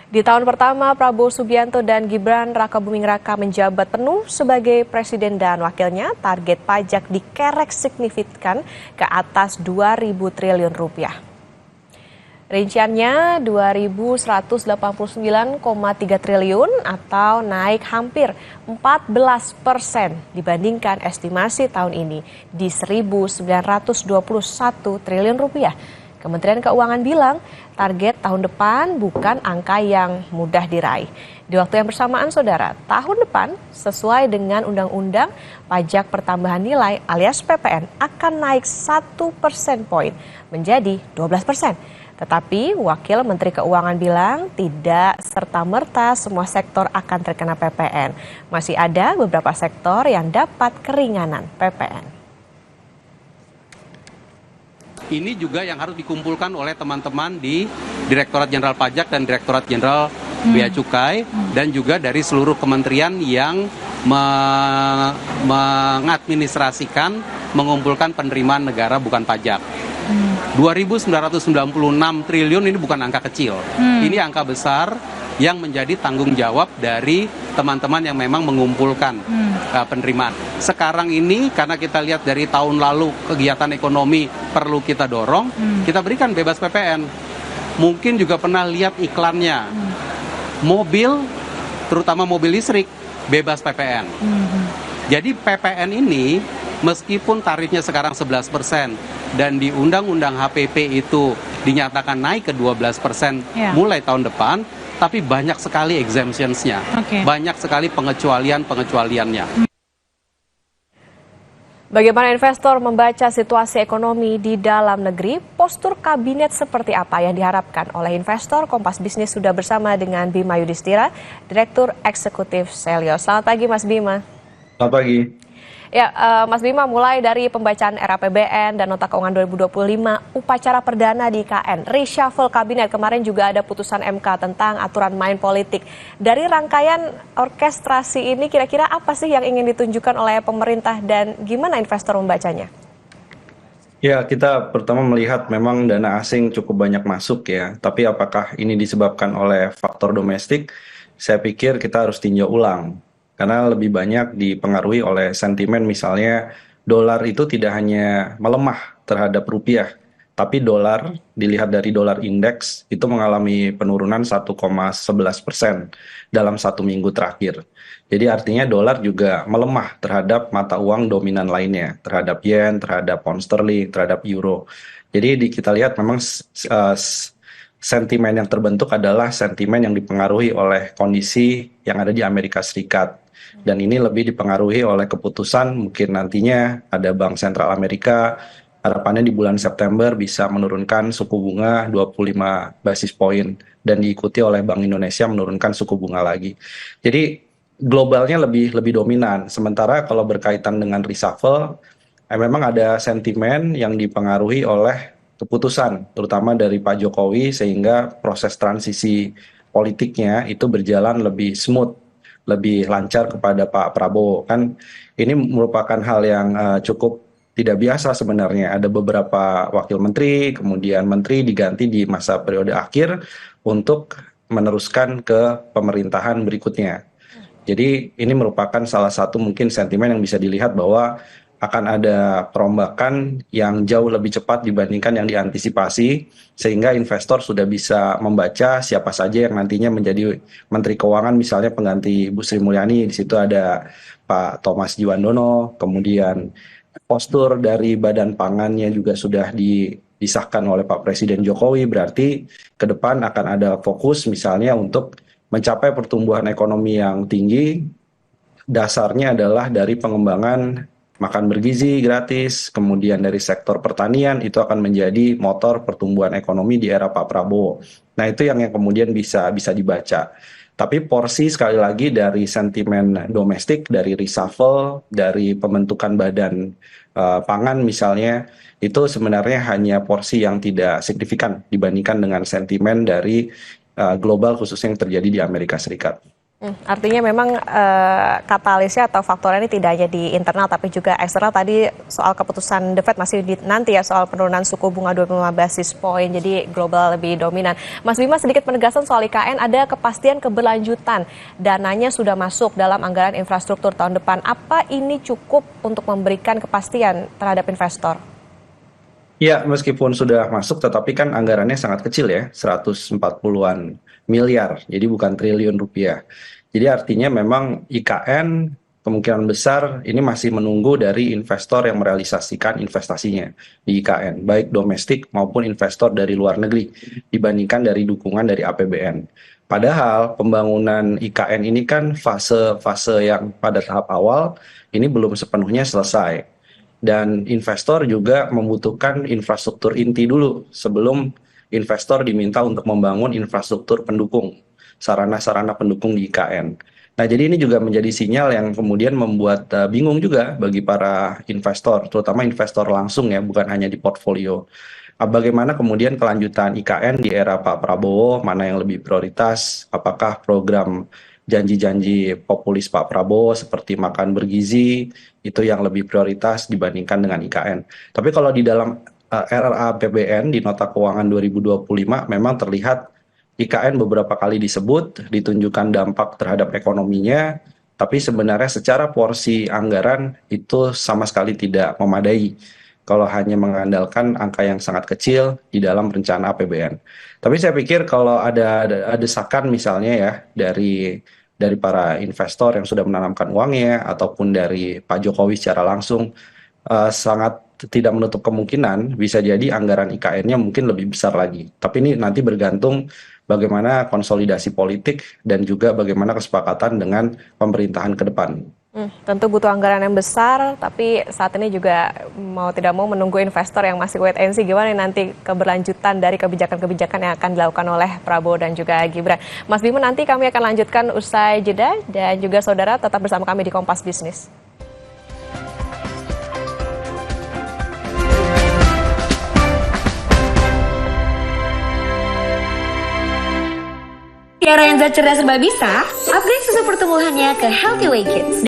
Di tahun pertama, Prabowo Subianto dan Gibran Rakabuming Raka menjabat penuh sebagai presiden dan wakilnya, target pajak dikerek signifikan ke atas 2.000 triliun rupiah. Rinciannya 2.189,3 triliun atau naik hampir 14% dibandingkan estimasi tahun ini di 1.921 triliun rupiah. Kementerian Keuangan bilang target tahun depan bukan angka yang mudah diraih. Di waktu yang bersamaan, saudara, tahun depan sesuai dengan undang-undang pajak pertambahan nilai alias PPN akan naik 1% poin menjadi 12%. Tetapi Wakil Menteri Keuangan bilang tidak serta-merta semua sektor akan terkena PPN. Masih ada beberapa sektor yang dapat keringanan PPN. Ini juga yang harus dikumpulkan oleh teman-teman di Direktorat Jenderal Pajak dan Direktorat Jenderal Bea Cukai dan juga dari seluruh kementerian yang mengadministrasikan mengumpulkan penerimaan negara bukan pajak. 2.996 triliun ini bukan angka kecil. Ini angka besar yang menjadi tanggung jawab dari teman-teman yang memang mengumpulkan penerimaan. Sekarang ini karena kita lihat dari tahun lalu kegiatan ekonomi perlu kita dorong, kita berikan bebas PPN. Mungkin juga pernah lihat iklannya. Mobil, terutama mobil listrik, bebas PPN. Jadi PPN ini meskipun tarifnya sekarang 11% dan di Undang-Undang HPP itu dinyatakan naik ke 12% mulai tahun depan, tapi banyak sekali exemptions-nya, banyak sekali pengecualiannya. Bagaimana investor membaca situasi ekonomi di dalam negeri? Postur kabinet seperti apa yang diharapkan oleh investor? Kompas Bisnis sudah bersama dengan Bima Yudhistira, Direktur Eksekutif Selios. Selamat pagi, Mas Bima. Selamat pagi. Ya, Mas Bima, mulai dari pembacaan RAPBN dan Nota Keuangan 2025, upacara perdana di IKN, reshuffle kabinet, kemarin juga ada putusan MK tentang aturan main politik. Dari rangkaian orkestrasi ini, kira-kira apa sih yang ingin ditunjukkan oleh pemerintah dan gimana investor membacanya? Ya, kita pertama melihat memang dana asing cukup banyak masuk ya, tapi apakah ini disebabkan oleh faktor domestik? Saya pikir kita harus tinjau ulang. Karena lebih banyak dipengaruhi oleh sentimen, misalnya dolar itu tidak hanya melemah terhadap rupiah, tapi dolar dilihat dari dolar indeks itu mengalami penurunan 1,11% dalam 1 minggu terakhir. Jadi artinya dolar juga melemah terhadap mata uang dominan lainnya, terhadap yen, terhadap pound sterling, terhadap euro. Jadi kita lihat memang sentimen yang terbentuk adalah sentimen yang dipengaruhi oleh kondisi yang ada di Amerika Serikat. Dan ini lebih dipengaruhi oleh keputusan mungkin nantinya ada Bank Sentral Amerika, harapannya di bulan September bisa menurunkan suku bunga 25 basis poin dan diikuti oleh Bank Indonesia menurunkan suku bunga lagi. Jadi globalnya lebih dominan. Sementara kalau berkaitan dengan reshuffle, memang ada sentimen yang dipengaruhi oleh keputusan, terutama dari Pak Jokowi, sehingga proses transisi politiknya itu berjalan lebih smooth, lebih lancar kepada Pak Prabowo. Kan ini merupakan hal yang cukup tidak biasa sebenarnya. Ada beberapa wakil menteri, kemudian menteri diganti di masa periode akhir untuk meneruskan ke pemerintahan berikutnya. Jadi ini merupakan salah satu mungkin sentimen yang bisa dilihat bahwa akan ada perombakan yang jauh lebih cepat dibandingkan yang diantisipasi, sehingga investor sudah bisa membaca siapa saja yang nantinya menjadi Menteri Keuangan, misalnya pengganti Bu Sri Mulyani. Di situ ada Pak Thomas Djiwandono, kemudian postur dari Badan Pangannya juga sudah disahkan oleh Pak Presiden Jokowi, berarti ke depan akan ada fokus misalnya untuk mencapai pertumbuhan ekonomi yang tinggi. Dasarnya adalah dari pengembangan makan bergizi gratis, kemudian dari sektor pertanian itu akan menjadi motor pertumbuhan ekonomi di era Pak Prabowo. Nah itu yang kemudian bisa dibaca. Tapi porsi sekali lagi dari sentimen domestik, dari reshuffle, dari pembentukan badan pangan misalnya, itu sebenarnya hanya porsi yang tidak signifikan dibandingkan dengan sentimen dari global khususnya yang terjadi di Amerika Serikat. Artinya memang katalisnya atau faktornya ini tidak hanya di internal tapi juga eksternal. Tadi soal keputusan The Fed masih nanti ya soal penurunan suku bunga 25 basis point, jadi global lebih dominan. Mas Bima, sedikit penegasan soal IKN, ada kepastian keberlanjutan, dananya sudah masuk dalam anggaran infrastruktur tahun depan. Apa ini cukup untuk memberikan kepastian terhadap investor? Ya, meskipun sudah masuk, tetapi kan anggarannya sangat kecil ya, 140-an miliar, jadi bukan triliun rupiah. Jadi artinya memang IKN kemungkinan besar ini masih menunggu dari investor yang merealisasikan investasinya di IKN, baik domestik maupun investor dari luar negeri, dibandingkan dari dukungan dari APBN. Padahal pembangunan IKN ini kan fase-fase yang pada tahap awal ini belum sepenuhnya selesai. Dan investor juga membutuhkan infrastruktur inti dulu sebelum investor diminta untuk membangun infrastruktur pendukung, sarana-sarana pendukung di IKN. Nah, jadi ini juga menjadi sinyal yang kemudian membuat bingung juga bagi para investor, terutama investor langsung ya, bukan hanya di portfolio. Bagaimana kemudian kelanjutan IKN di era Pak Prabowo, mana yang lebih prioritas, apakah program janji-janji populis Pak Prabowo seperti makan bergizi itu yang lebih prioritas dibandingkan dengan IKN. Tapi kalau di dalam RRA APBN di nota keuangan 2025 memang terlihat IKN beberapa kali disebut, ditunjukkan dampak terhadap ekonominya, tapi sebenarnya secara porsi anggaran itu sama sekali tidak memadai kalau hanya mengandalkan angka yang sangat kecil di dalam rencana APBN. Tapi saya pikir kalau ada desakan misalnya ya dari para investor yang sudah menanamkan uangnya ataupun dari Pak Jokowi secara langsung, sangat tidak menutup kemungkinan bisa jadi anggaran IKN-nya mungkin lebih besar lagi. Tapi ini nanti bergantung bagaimana konsolidasi politik dan juga bagaimana kesepakatan dengan pemerintahan ke depan. Tentu butuh anggaran yang besar, tapi saat ini juga mau tidak mau menunggu investor yang masih wait and see gimana nanti keberlanjutan dari kebijakan-kebijakan yang akan dilakukan oleh Prabowo dan juga Gibran. Mas Bima, nanti kami akan lanjutkan usai jeda dan juga saudara tetap bersama kami di Kompas Bisnis. Tiara Enza cerdas serba bisa, upgrade susu pertumbuhannya ke Healthy Way Kids.